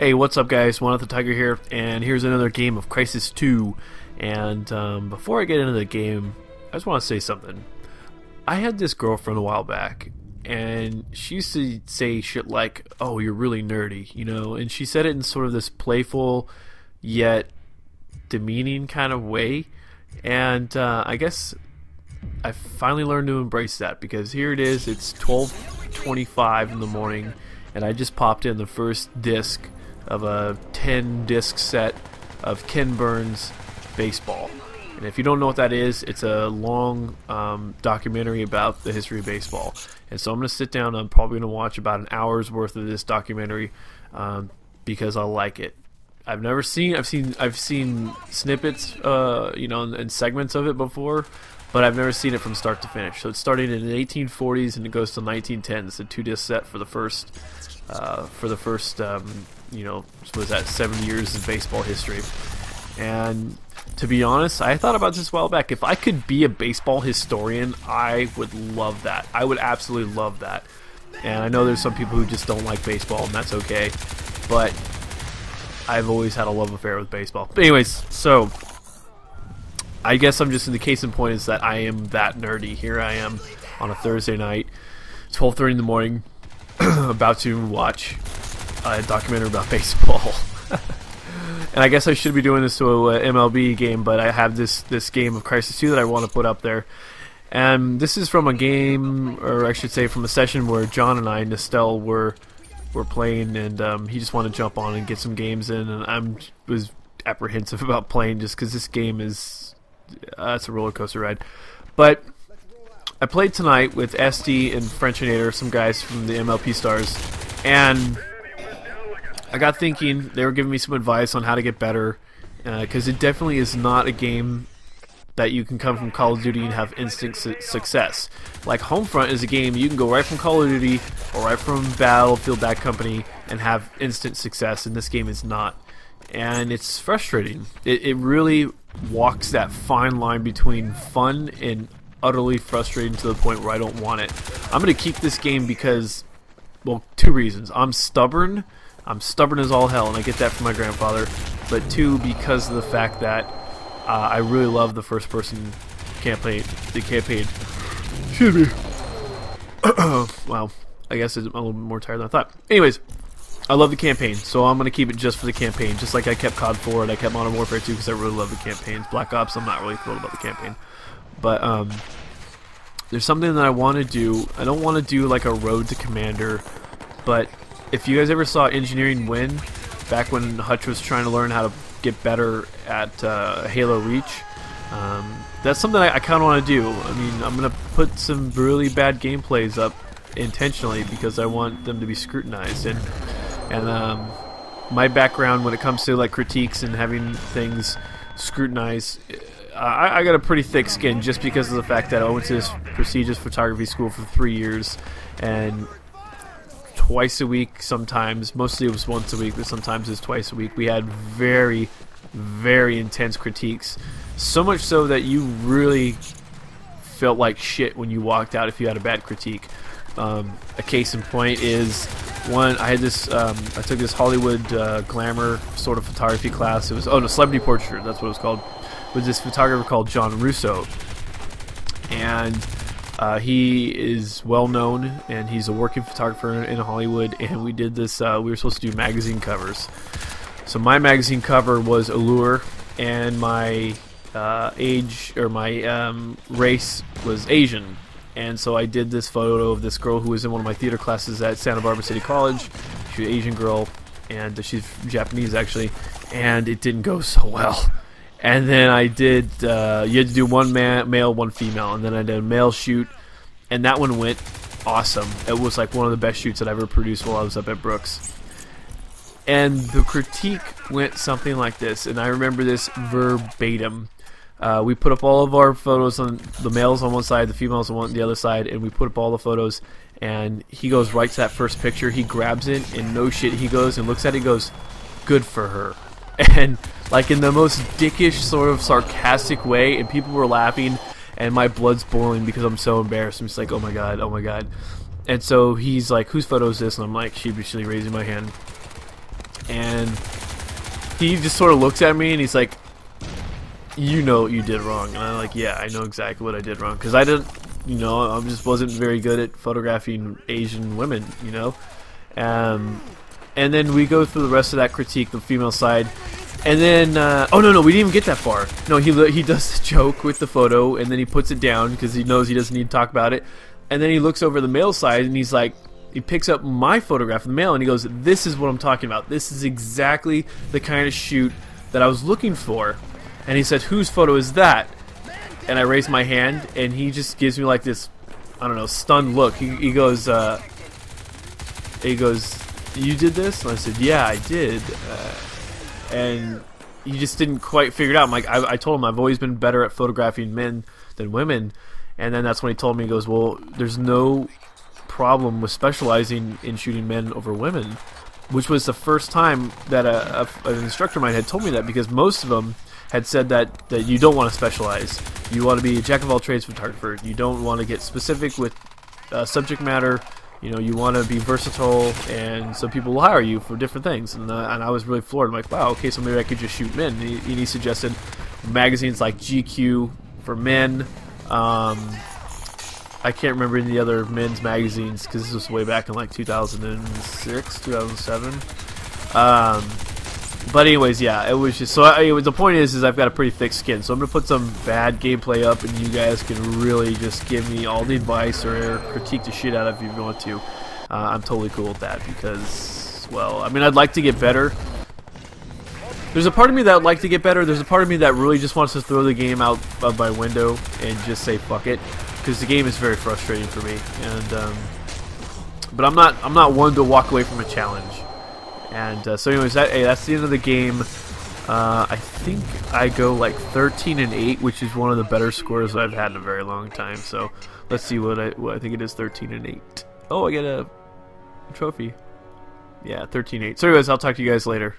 Hey, what's up guys? One of the Tiger here, and here's another game of Crysis 2. And before I get into the game, I just want to say something. I had this girlfriend a while back, and she used to say shit like, "Oh, you're really nerdy," you know, and she said it in sort of this playful yet demeaning kind of way. And I guess I finally learned to embrace that, because here it is, it's 12:25 in the morning, and I just popped in the first disc of a 10 disc set of Ken Burns baseball. And if you don't know what that is, it's a long documentary about the history of baseball. And so I'm going to sit down, I'm probably going to watch about an hour's worth of this documentary because I like it. I've seen snippets, you know, and segments of it before, but I've never seen it from start to finish. So it's starting in the 1840s and it goes to 1910. It's a 2-disc set for the first you know, what was that, 7 years of baseball history. And to be honest, I thought about this a while back. If I could be a baseball historian, I would love that. I would absolutely love that. And I know there's some people who just don't like baseball, and that's okay. But I've always had a love affair with baseball. But anyways, so I guess I'm just in the case in point is that I am that nerdy. Here I am on a Thursday night, 12:30 in the morning, about to watch a documentary about baseball. And I guess I should be doing this to a MLB game, but I have this game of Crysis 2 that I want to put up there. And this is from a game, or I should say from a session where John and I, Nestel, were playing, and he just wanted to jump on and get some games in, and I was apprehensive about playing just because this game is it's a roller coaster ride. But I played tonight with SD and Frenchinator, some guys from the MLP Stars, and I got thinking. They were giving me some advice on how to get better, because it definitely is not a game that you can come from Call of Duty and have instant success. Like Homefront is a game you can go right from Call of Duty or right from Battlefield Bad Company and have instant success, and this game is not. And it's frustrating. It really walks that fine line between fun and utterly frustrating to the point where I don't want it. I'm going to keep this game because, well, two reasons. I'm stubborn as all hell, and I get that from my grandfather. But two, because of the fact that I really love the first-person campaign. The campaign. Excuse me. Wow. I guess I'm a little bit more tired than I thought. Anyways, I love the campaign, so I'm going to keep it just for the campaign. Just like I kept COD 4 and I kept Modern Warfare 2 because I really love the campaigns. Black Ops, I'm not really thrilled about the campaign. But there's something that I want to do. I don't want to do like a Road to Commander, but if you guys ever saw Engineering Win, back when Hutch was trying to learn how to get better at Halo Reach, that's something I kind of want to do. I mean, I'm going to put some really bad gameplays up intentionally because I want them to be scrutinized. And my background when it comes to like critiques and having things scrutinized, I got a pretty thick skin just because of the fact that I went to this prestigious photography school for 3 years, and twice a week sometimes, mostly it was once a week, but sometimes it's twice a week, we had very, very intense critiques. So much so that you really felt like shit when you walked out if you had a bad critique. A case in point is one, I had this, I took this Hollywood glamour sort of photography class. It was, oh no, celebrity portraiture, that's what it was called, with this photographer called John Russo. And he is well known, and he's a working photographer in Hollywood, and we did this, we were supposed to do magazine covers. So my magazine cover was Allure, and my age, or my race was Asian. And so I did this photo of this girl who was in one of my theater classes at Santa Barbara City College. She's an Asian girl, and she's Japanese actually, and it didn't go so well. And then I did, you had to do one male, one female, and then I did a male shoot, and that one went awesome. It was like one of the best shoots that I ever produced while I was up at Brooks. And the critique went something like this, and I remember this verbatim. We put up all of our photos, on the males on one side, the females on the other side, and we put up all the photos, and he goes right to that first picture, he grabs it, and no shit, he goes and looks at it, he goes, "Good for her." And like in the most dickish sort of sarcastic way, and people were laughing, and my blood's boiling because I'm so embarrassed. I'm just like, oh my god, oh my god. And so he's like, whose photo is this? And I'm like, sheepishly raising my hand. and he just sort of looks at me and he's like, you know what you did wrong. And I'm like, yeah, I know exactly what I did wrong, because I didn't, you know, I just wasn't very good at photographing Asian women, you know. And then we go through the rest of that critique, the female side, and then oh no, we didn't even get that far. No, he does the joke with the photo, and then he puts it down because he knows he doesn't need to talk about it. And then he looks over the male side, and he's like, he picks up my photograph of the male, and he goes, "This is what I'm talking about. This is exactly the kind of shoot that I was looking for." And he said, "Whose photo is that?" And I raise my hand, and he just gives me like this, I don't know, stunned look. He goes, "You did this?" And I said, "Yeah, I did." And he just didn't quite figure it out. I'm like, I told him I've always been better at photographing men than women. And then that's when he told me, he goes, "Well, there's no problem with specializing in shooting men over women," which was the first time that an instructor of mine had told me that, because most of them had said that you don't want to specialize. You want to be a jack of all trades photographer. You don't want to get specific with subject matter. You know, you want to be versatile, and so people will hire you for different things. And I was really floored. I'm like, wow, okay, so maybe I could just shoot men. And he suggested magazines like GQ for men. I can't remember any other men's magazines because this was way back in like 2006, 2007. But anyways, yeah, it was just so. The point is I've got a pretty thick skin, so I'm gonna put some bad gameplay up, and you guys can really just give me all the advice or critique the shit out of it if you want to. I'm totally cool with that because, well, I mean, I'd like to get better. There's a part of me that would like to get better. There's a part of me that really just wants to throw the game out of my window and just say fuck it, because the game is very frustrating for me. And but I'm not one to walk away from a challenge. And so anyways, that's the end of the game. I think I go like 13-8, which is one of the better scores I've had in a very long time. So let's see what I think it is. 13-8. Oh, I get a trophy. Yeah, 13-8. So anyways, I'll talk to you guys later.